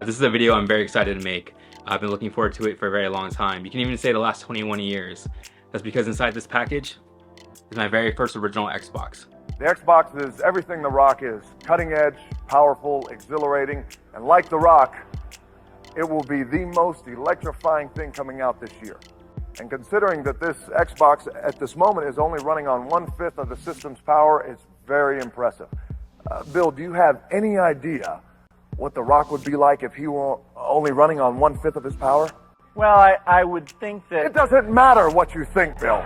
This is a video I'm very excited to make. I've been looking forward to it for a very long time. You can even say the last 21 years. That's because inside this package is my very first original Xbox. The Xbox is everything The Rock is. Cutting edge, powerful, exhilarating, and like The Rock, it will be the most electrifying thing coming out this year. And considering that this Xbox at this moment is only running on 1/5 of the system's power, it's very impressive. Bill, do you have any idea what The Rock would be like if he were only running on 1/5 of his power? Well, I would think that... It doesn't matter what you think, Bill.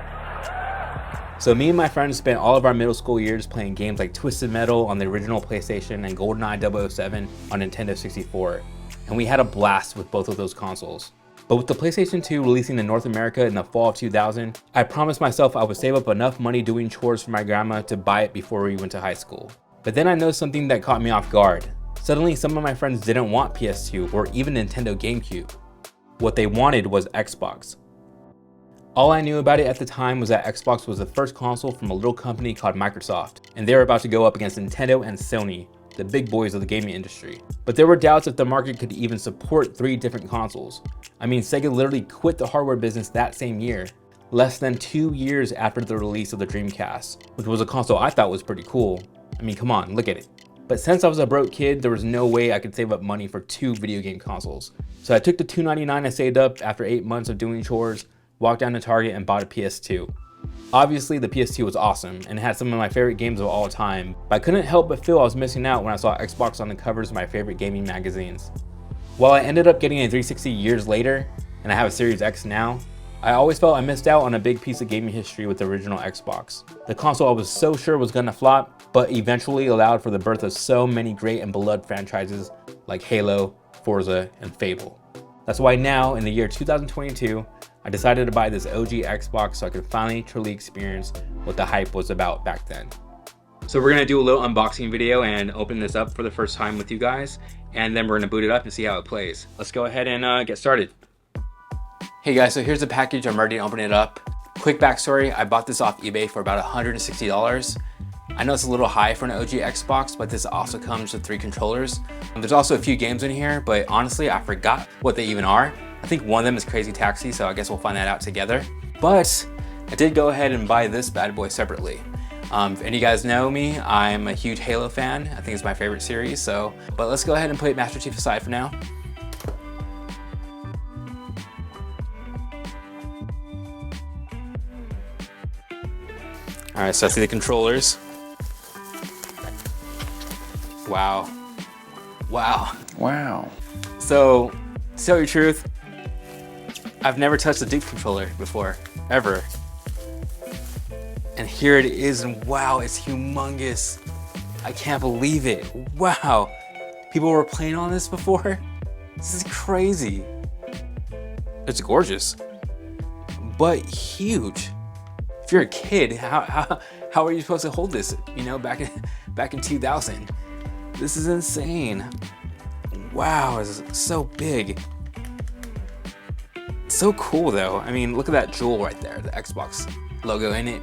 So me and my friends spent all of our middle school years playing games like Twisted Metal on the original PlayStation and GoldenEye 007 on Nintendo 64. And we had a blast with both of those consoles. But with the PlayStation 2 releasing in North America in the fall of 2000, I promised myself I would save up enough money doing chores for my grandma to buy it before we went to high school. But then I noticed something that caught me off guard. Suddenly, some of my friends didn't want PS2 or even Nintendo GameCube. What they wanted was Xbox. All I knew about it at the time was that Xbox was the first console from a little company called Microsoft, and they were about to go up against Nintendo and Sony, the big boys of the gaming industry. But there were doubts if the market could even support 3 different consoles. I mean, Sega literally quit the hardware business that same year, less than 2 years after the release of the Dreamcast, which was a console I thought was pretty cool. I mean, come on, look at it. But since I was a broke kid, there was no way I could save up money for 2 video game consoles. So I took the $2.99 I saved up after 8 months of doing chores, walked down to Target and bought a PS2. Obviously, the PS2 was awesome and had some of my favorite games of all time, but I couldn't help but feel I was missing out when I saw Xbox on the covers of my favorite gaming magazines. While I ended up getting a 360 years later, and I have a Series X now, I always felt I missed out on a big piece of gaming history with the original Xbox. The console I was so sure was gonna flop, but eventually allowed for the birth of so many great and beloved franchises like Halo, Forza, and Fable. That's why now, in the year 2022, I decided to buy this OG Xbox so I could finally truly experience what the hype was about back then. So we're gonna do a little unboxing video and open this up for the first time with you guys, and then we're gonna boot it up and see how it plays. Let's go ahead and get started. Hey guys, so here's the package. I'm ready to open it up. Quick backstory, I bought this off eBay for about $160. I know it's a little high for an OG Xbox, but this also comes with 3 controllers. There's also a few games in here, but honestly, I forgot what they even are. I think one of them is Crazy Taxi, so I guess we'll find that out together. But I did go ahead and buy this bad boy separately. If any of you guys know me, I'm a huge Halo fan. I think it's my favorite series, but let's go ahead and put Master Chief aside for now. All right, so I see the controllers. Wow. Wow. Wow. So, to tell you the truth, I've never touched a Duke controller before, ever. And here it is, and wow, it's humongous. I can't believe it. Wow. People were playing on this before? This is crazy. It's gorgeous, but huge. If you're a kid, how are you supposed to hold this, you know, back in 2000? This is insane. Wow, it's so big. It's so cool though. I mean, look at that jewel right there, the Xbox logo in it.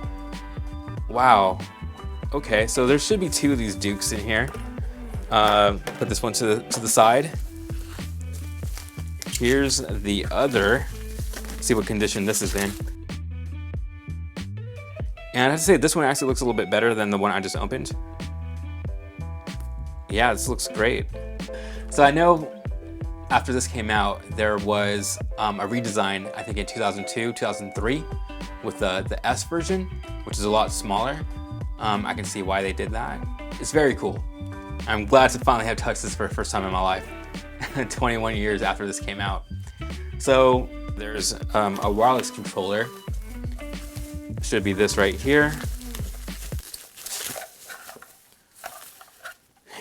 Wow. Okay, so there should be 2 of these Dukes in here. Put this one to the side. Here's the other. Let's see what condition this is in. And I have to say, this one actually looks a little bit better than the one I just opened. Yeah, this looks great. So I know after this came out, there was a redesign, I think in 2002, 2003, with the S version, which is a lot smaller. I can see why they did that. It's very cool. I'm glad to finally have touched this for the first time in my life, 21 years after this came out. So there's a wireless controller. Should be this right here.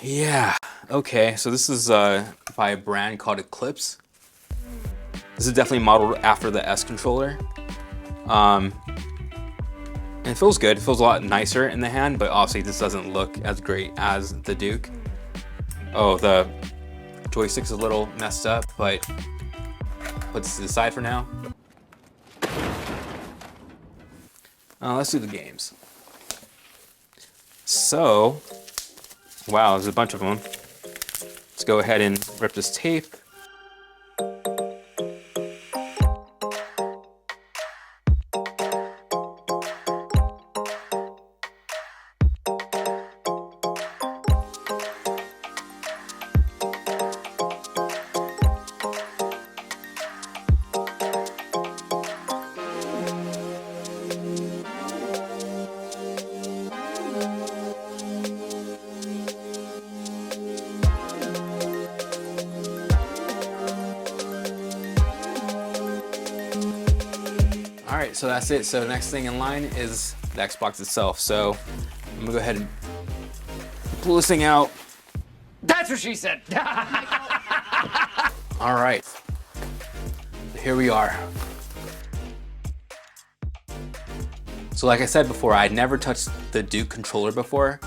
Yeah, okay, so this is by a brand called Eclipse. This is definitely modeled after the S controller. And it feels good. It feels a lot nicer in the hand, but obviously this doesn't look as great as the Duke. Oh, the joystick's a little messed up, but put this to the side for now. Let's do the games. So, wow, there's a bunch of them. Let's go ahead and rip this tape. All right, so that's it. So next thing in line is the Xbox itself. So I'm gonna go ahead and pull this thing out. That's what she said. All right, here we are. So like I said before, I'd never touched the Duke controller before,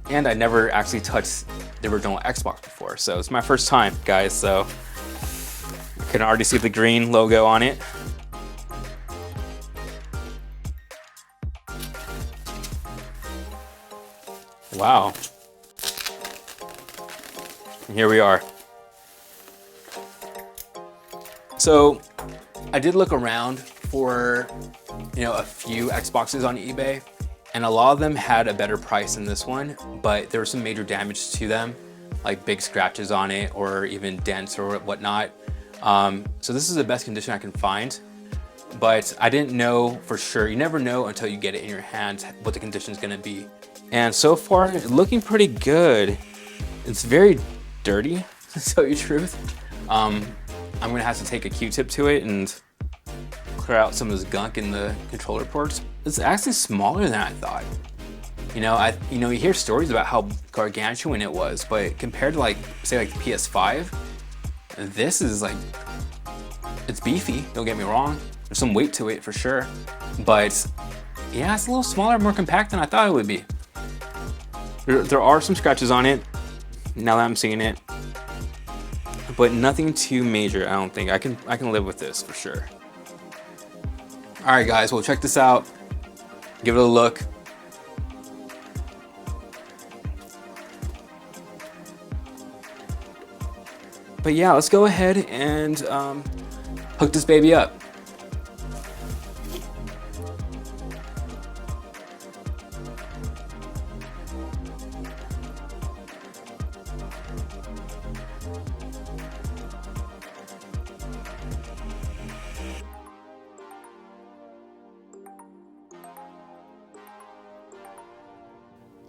and I never actually touched the original Xbox before. So it's my first time, guys. So you can already see the green logo on it. Wow. And here we are. So I did look around for, a few Xboxes on eBay, and a lot of them had a better price than this one, but there was some major damage to them, like big scratches on it or even dents or whatnot. So this is the best condition I can find, but I didn't know for sure. You never know until you get it in your hands what the condition is gonna be. And so far, it's looking pretty good. It's very dirty, to tell you the truth. I'm gonna have to take a Q-tip to it and clear out some of this gunk in the controller ports. It's actually smaller than I thought. You hear stories about how gargantuan it was, but compared to say the PS5, this is it's beefy, don't get me wrong. There's some weight to it for sure, but yeah, it's a little smaller, more compact than I thought it would be. There are some scratches on it, now that I'm seeing it, but nothing too major, I don't think. I can live with this for sure. All right, guys, well, check this out. Give it a look. But yeah, let's go ahead and hook this baby up.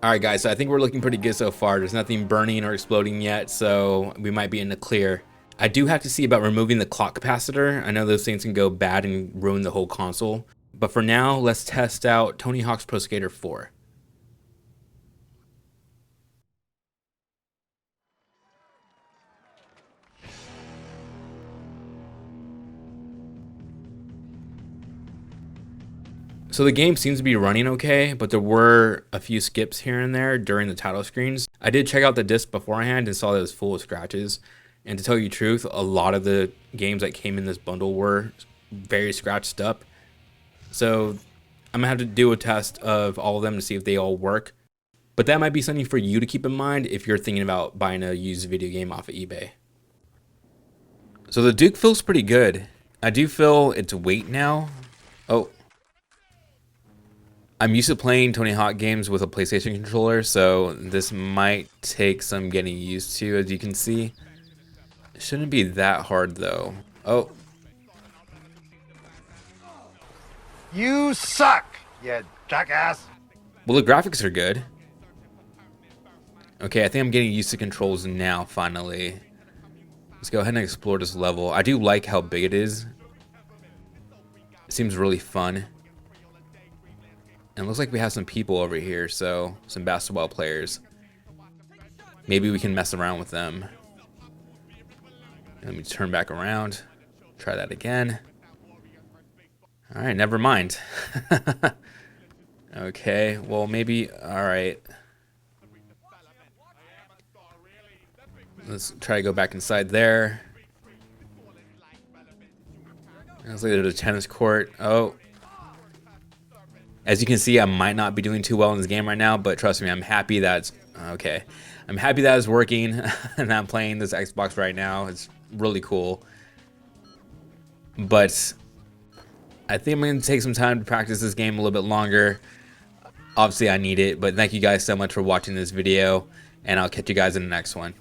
All right, guys, so I think we're looking pretty good so far. There's nothing burning or exploding yet, so we might be in the clear. I do have to see about removing the clock capacitor. I know those things can go bad and ruin the whole console. But for now, let's test out Tony Hawk's Pro Skater 4. So the game seems to be running okay, but there were a few skips here and there during the title screens. I did check out the disc beforehand and saw that it was full of scratches. And to tell you the truth, a lot of the games that came in this bundle were very scratched up. So I'm gonna have to do a test of all of them to see if they all work. But that might be something for you to keep in mind if you're thinking about buying a used video game off of eBay. So the Duke feels pretty good. I do feel its weight now. Oh. I'm used to playing Tony Hawk games with a PlayStation controller, so this might take some getting used to, as you can see. It shouldn't be that hard though. Oh. You suck, you jackass. Well, the graphics are good. Okay, I think I'm getting used to controls now, finally. Let's go ahead and explore this level. I do like how big it is. It seems really fun. And it looks like we have some people over here, so some basketball players. Maybe we can mess around with them. Let me turn back around. Try that again. All right, never mind. Okay, well maybe, all right. Let's try to go back inside there. Looks like there's a tennis court. Oh. As you can see, I might not be doing too well in this game right now, but trust me, I'm happy that it's okay. I'm happy that it's working and I'm playing this Xbox right now. It's really cool. But I think I'm going to take some time to practice this game a little bit longer. Obviously, I need it, but thank you guys so much for watching this video, and I'll catch you guys in the next one.